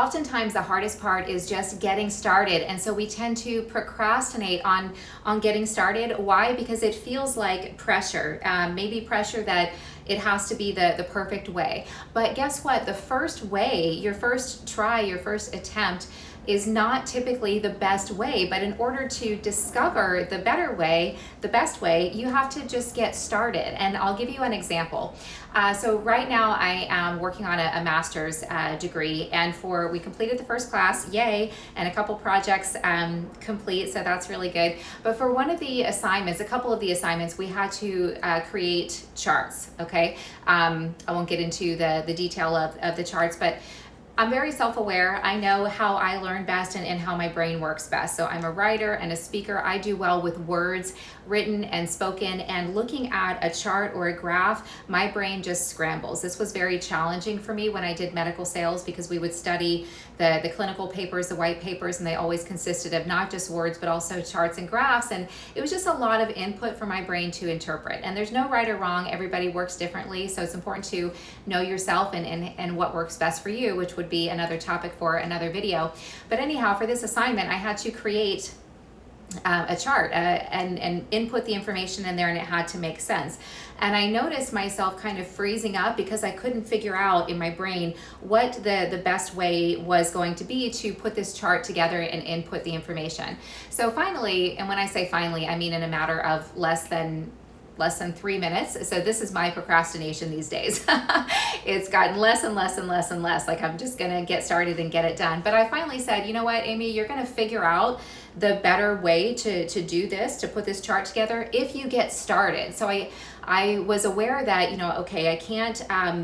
oftentimes the hardest part is just getting started, and so we tend to procrastinate on getting started. Why? Because it feels like pressure, maybe pressure that it has to be the perfect way. But guess what? The first way, your first try, your first attempt is not typically the best way, but in order to discover the better way, the best way, you have to just get started. And I'll give you an example. So right now I am working on a master's degree, and we completed the first class, yay, and a couple projects complete, so that's really good. But for one of the assignments, a couple of the assignments, we had to create charts, okay? I won't get into the detail of the charts, but I'm very self-aware. I know how I learn best and how my brain works best. So I'm a writer and a speaker. I do well with words, written and spoken, and looking at a chart or a graph, my brain just scrambles. This was very challenging for me when I did medical sales, because we would study the clinical papers, the white papers, and they always consisted of not just words, but also charts and graphs. And it was just a lot of input for my brain to interpret. And there's no right or wrong. Everybody works differently. So it's important to know yourself and what works best for you, which would be another topic for another video. But anyhow, for this assignment, I had to create a chart and input the information in there, and it had to make sense. And I noticed myself kind of freezing up because I couldn't figure out in my brain what the best way was going to be to put this chart together and input the information. So finally, and when I say finally, I mean in a matter of less than 3 minutes. So this is my procrastination these days. It's gotten less and less and less and less. Like, I'm just gonna get started and get it done. But I finally said, you know what, Amy, you're gonna figure out the better way to do this, to put this chart together, if you get started. So I was aware that, okay, I can't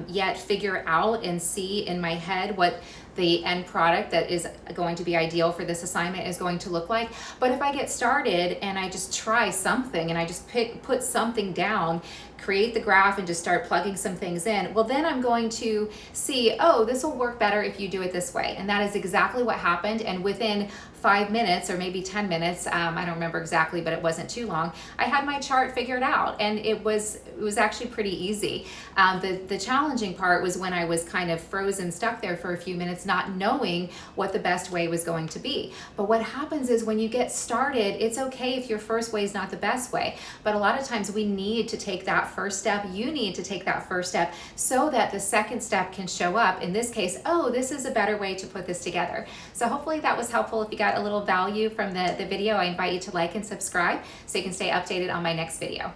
yet figure out and see in my head what the end product that is going to be ideal for this assignment is going to look like. But if I get started and I just try something and I just put something down, create the graph and just start plugging some things in, well, then I'm going to see, oh, this will work better if you do it this way. And that is exactly what happened. And within 5 minutes or maybe 10 minutes, I don't remember exactly, but it wasn't too long, I had my chart figured out, and it was actually pretty easy. The challenging part was when I was kind of frozen, stuck there for a few minutes, not knowing what the best way was going to be. But what happens is when you get started, it's okay if your first way is not the best way, but a lot of times we need to take that first step. You need to take that first step so that the second step can show up. In this case, oh, this is a better way to put this together. So hopefully that was helpful. If you got a little value from the video, I invite you to like and subscribe so you can stay updated on my next video.